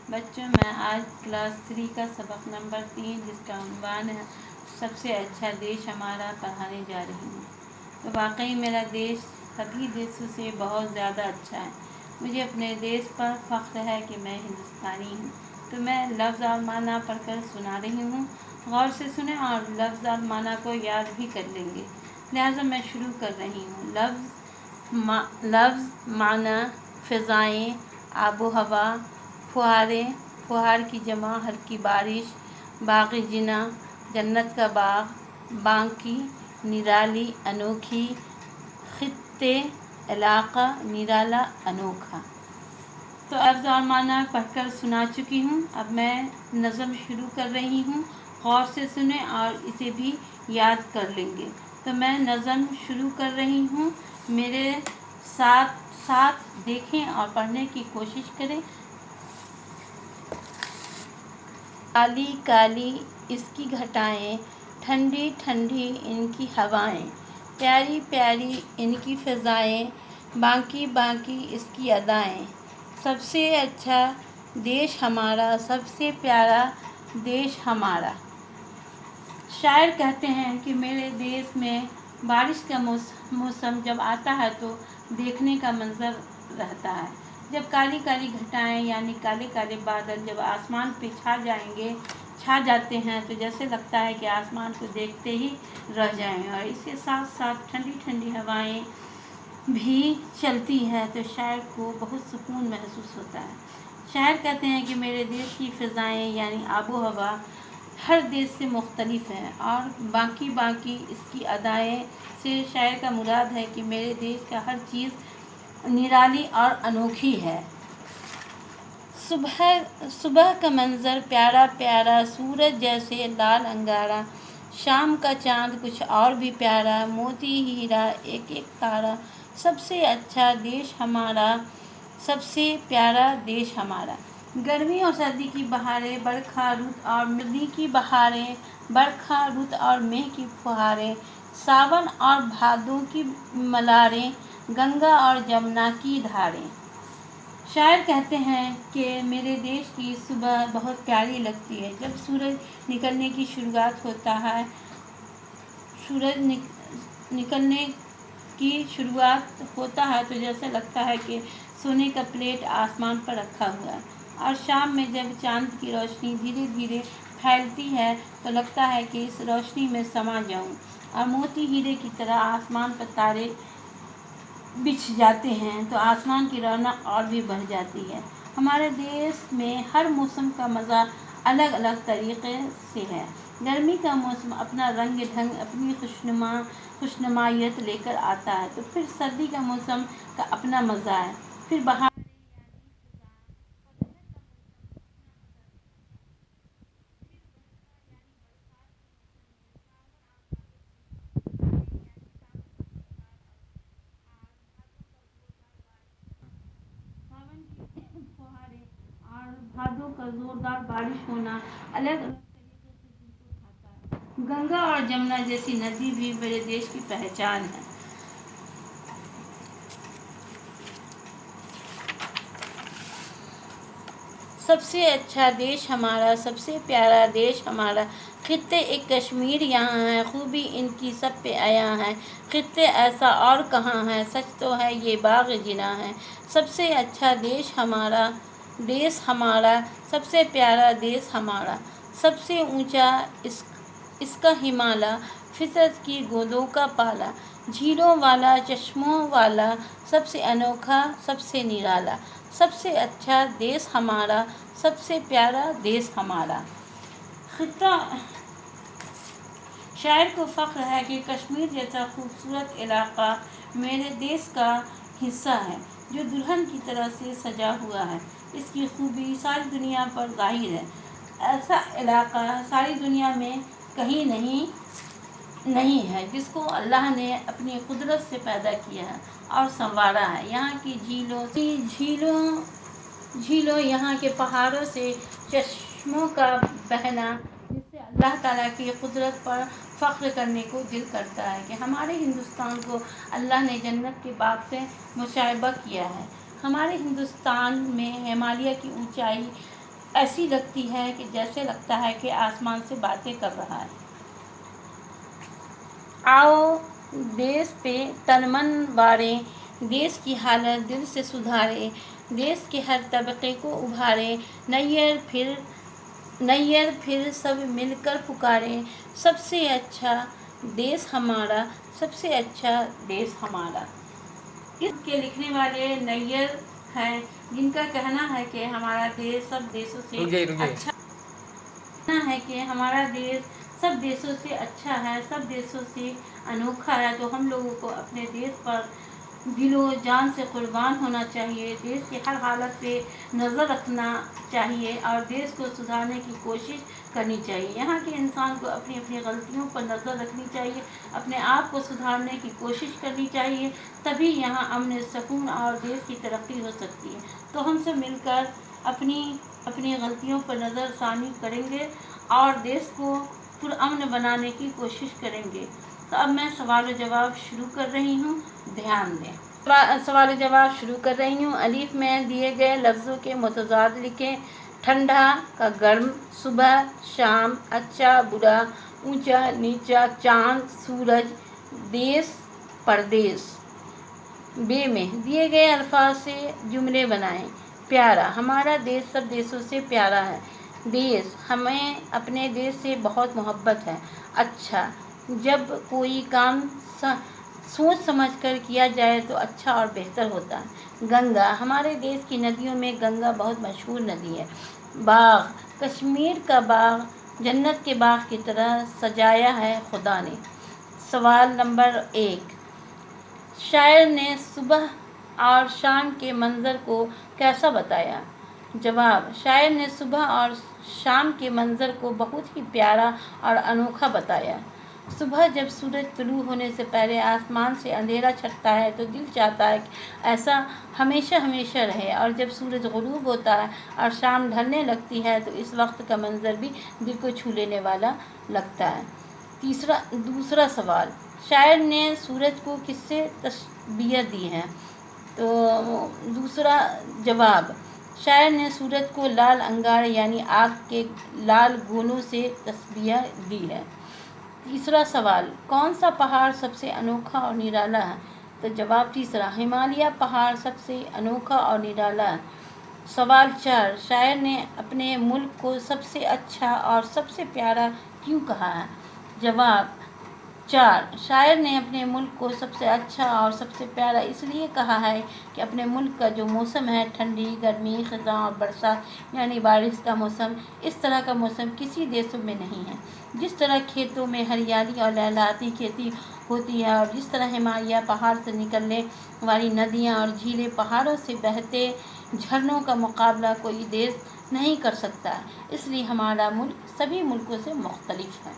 بچوں، میں آج کلاس 3 کا سبق نمبر 3 جس کا عنوان ہے سب سے اچھا دیش ہمارا پڑھانے جا رہی ہوں۔ تو واقعی میرا دیش سبھی دیشوں سے بہت زیادہ اچھا ہے۔ مجھے اپنے دیش پر فخر ہے کہ میں ہندوستانی ہوں۔ تو میں لفظ اور معنی پڑھ کر سنا رہی ہوں، غور سے سنیں اور لفظ اور معنی کو یاد بھی کر لیں گے۔ لہٰذا میں شروع کر رہی ہوں۔ لفظ، معنی: فضائیں، آب و ہوا، فوارے، فوار کی جمع ہلکی بارش، باغ جناں، جنت کا باغ، بانکی، نرالی، انوکھی، خطے، علاقہ، نرالا، انوکھا۔ تو لفظ اور معنی پڑھ کر سنا چکی ہوں۔ اب میں نظم شروع کر رہی ہوں، غور سے سنیں اور اسے بھی یاد کر لیں گے۔ تو میں نظم شروع کر رہی ہوں، میرے ساتھ ساتھ دیکھیں اور پڑھنے کی کوشش کریں۔ کالی کالی اس کی گھٹائیں، ٹھنڈی ٹھنڈی ان کی ہوائیں، پیاری پیاری ان کی فضائیں، بانکی بانکی اس کی ادائیں۔ سب سے اچھا دیش ہمارا، سب سے پیارا دیش ہمارا۔ شاعر کہتے ہیں کہ میرے دیش میں بارش کا موسم جب آتا ہے تو دیکھنے کا منظر رہتا ہے۔ جب کالی کالی گھٹائیں یعنی کالے کالے بادل جب آسمان پہ چھا جاتے ہیں تو جیسے لگتا ہے کہ آسمان کو دیکھتے ہی رہ جائیں، اور اس کے ساتھ ساتھ ٹھنڈی ٹھنڈی ہوائیں بھی چلتی ہیں تو شاعر کو بہت سکون محسوس ہوتا ہے۔ شاعر کہتے ہیں کہ میرے دیش کی فضائیں یعنی آب و ہوا ہر دیش سے مختلف ہے، اور بانکی بانکی اس کی ادائیں سے شاعر کا مراد ہے کہ میرے دیش کا ہر چیز نرالی اور انوکھی ہے۔ صبح کا منظر پیارا پیارا، سورج جیسے لال انگارا، شام کا چاند کچھ اور بھی پیارا، موتی ہیرا ایک ایک تارا، سب سے اچھا دیش ہمارا، سب سے پیارا دیش ہمارا۔ گرمی اور سردی کی بہاریں، برکھا رت اور سردی کی بہاریں، برکھا رت اور مے کی فواریں، ساون اور بھادوں کی ملاریں، گنگا اور جمنا کی دھاریں۔ شاعر کہتے ہیں کہ میرے دیش کی صبح بہت پیاری لگتی ہے۔ جب سورج نکلنے کی شروعات ہوتا ہے تو جیسا لگتا ہے کہ سونے کا پلیٹ آسمان پر رکھا ہوا ہے، اور شام میں جب چاند کی روشنی دھیرے دھیرے پھیلتی ہے تو لگتا ہے کہ اس روشنی میں سما جاؤں، اور موتی ہیرے کی طرح آسمان پر تارے بچھ جاتے ہیں تو آسمان کی رونق اور بھی بڑھ جاتی ہے۔ ہمارے دیش میں ہر موسم کا مزہ الگ الگ طریقے سے ہے۔ گرمی کا موسم اپنا رنگ ڈھنگ، اپنی خوشنمائیت لے کر آتا ہے، تو پھر سردی کا موسم کا اپنا مزہ ہے، پھر بہار ساون کی فوہاریں اور بھادوں کا زوردار بارش ہونا الگ الگ طریقے سے دل کو بھاتا ہے۔ گنگا اور جمنا جیسی ندی بھی میرے دیش کی پہچان ہے۔ سب سے اچھا دیش ہمارا، سب سے پیارا دیش ہمارا۔ خطے ایک کشمیر یہاں ہے، خوبی ان کی سب پہ عیاں ہے، خطے ایسا اور کہاں ہے، سچ تو ہے یہ باغ جناں ہے۔ سب سے اچھا دیش ہمارا، دیس ہمارا، سب سے پیارا دیس ہمارا۔ سب سے اونچا اس کا ہمالا، فطرت کی گودوں کا پالا، جھیلوں والا چشموں والا، سب سے انوکھا سب سے نرالا۔ سب سے اچھا دیس ہمارا، سب سے پیارا دیس ہمارا۔ خطہ شاعر کو فخر ہے کہ کشمیر جیسا خوبصورت علاقہ میرے دیش کا حصہ ہے، جو دلہن کی طرح سے سجا ہوا ہے۔ اس کی خوبی ساری دنیا پر ظاہر ہے۔ ایسا علاقہ ساری دنیا میں کہیں نہیں ہے جس کو اللہ نے اپنی قدرت سے پیدا کیا ہے اور سنوارا ہے۔ یہاں کی جھیلوں، یہاں کے پہاڑوں سے چشموں کا بہنا، جس سے اللہ تعالیٰ کی قدرت پر فخر کرنے کو دل کرتا ہے کہ ہمارے ہندوستان کو اللہ نے جنت کے باغ سے مشابہ کیا ہے۔ ہمارے ہندوستان میں ہمالیہ کی اونچائی ایسی لگتی ہے کہ جیسے لگتا ہے کہ آسمان سے باتیں کر رہا ہے۔ آؤ دیس پہ تن من واریں، دیس کی حالت دل سے سدھارے، دیس کے ہر طبقے کو ابھارے، نیر پھر سب مل کر پکارے، سب سے اچھا دیس ہمارا، سب سے اچھا دیس ہمارا۔ اس کے لکھنے والے نیر ہیں، جن کا کہنا ہے کہ ہمارا دیس سب دیسوں سے اچھا ہے، کہ ہمارا دیس سب دیسوں سے اچھا ہے، سب دیسوں سے انوکھا ہے۔ تو ہم لوگوں کو اپنے دیس پر دل و جان سے قربان ہونا چاہیے، دیس کی ہر حالت پہ نظر رکھنا چاہیے اور دیس کو سدھارنے کی کوشش کرنی چاہیے۔ یہاں کے انسان کو اپنی اپنی غلطیوں پر نظر رکھنی چاہیے، اپنے آپ کو سدھارنے کی کوشش کرنی چاہیے، تبھی یہاں امن سکون اور دیس کی ترقی ہو سکتی ہے۔ تو ہم سب مل کر اپنی غلطیوں پر نظر ثانی کریں گے اور دیس کو پرامن بنانے کی کوشش کریں گے۔ تو اب میں سوال و جواب شروع کر رہی ہوں، دھیان دیں۔ سوال و جواب شروع کر رہی ہوں۔ الف میں دیے گئے لفظوں کے متضاد لکھیں۔ ٹھنڈا کا گرم، صبح شام، اچھا برا، اونچا نیچا، چاند سورج، دیس پردیس۔ ب میں دیے گئے الفاظ سے جملے بنائیں۔ پیارا، ہمارا دیس سب دیسوں سے پیارا ہے۔ دیس، ہمیں اپنے دیس سے بہت محبت ہے۔ اچھا، جب کوئی کام سوچ سمجھ کر کیا جائے تو اچھا اور بہتر ہوتا ہے۔ گنگا، ہمارے دیس کی ندیوں میں گنگا بہت مشہور ندی ہے۔ باغ، کشمیر کا باغ جنت کے باغ کی طرح سجایا ہے خدا نے۔ سوال نمبر 1، شاعر نے صبح اور شام کے منظر کو کیسا بتایا؟ جواب، شاعر نے صبح اور شام کے منظر کو بہت ہی پیارا اور انوکھا بتایا۔ صبح جب سورج طلوع ہونے سے پہلے آسمان سے اندھیرا چھٹتا ہے تو دل چاہتا ہے کہ ایسا ہمیشہ ہمیشہ رہے، اور جب سورج غروب ہوتا ہے اور شام ڈھلنے لگتی ہے تو اس وقت کا منظر بھی دل کو چھو لینے والا لگتا ہے۔ دوسرا سوال، شاعر نے سورج کو کس سے تشبیہ دی ہے؟ تو دوسرا جواب، شاعر نے سورج کو لال انگار یعنی آگ کے لال گولوں سے تشبیہ دی ہے۔ تیسرا سوال، کون سا پہاڑ سب سے انوکھا اور نرالا ہے؟ تو جواب تیسرا، ہمالیہ پہاڑ سب سے انوکھا اور نرالا ہے۔ سوال 4، شاعر نے اپنے ملک کو سب سے اچھا اور سب سے پیارا کیوں کہا ہے؟ جواب 4، شاعر نے اپنے ملک کو سب سے اچھا اور سب سے پیارا اس لیے کہا ہے کہ اپنے ملک کا جو موسم ہے، ٹھنڈی، گرمی، خزاں اور برسات یعنی بارش کا موسم، اس طرح کا موسم کسی دیسوں میں نہیں ہے۔ جس طرح کھیتوں میں ہریالی اور لہلہاتی کھیتی ہوتی ہے، اور جس طرح ہمالیہ پہاڑ سے نکلنے والی ندیاں اور جھیلیں پہاڑوں سے بہتے جھرنوں کا مقابلہ کوئی دیس نہیں کر سکتا، اس لیے ہمارا ملک سبھی ملکوں سے مختلف ہے۔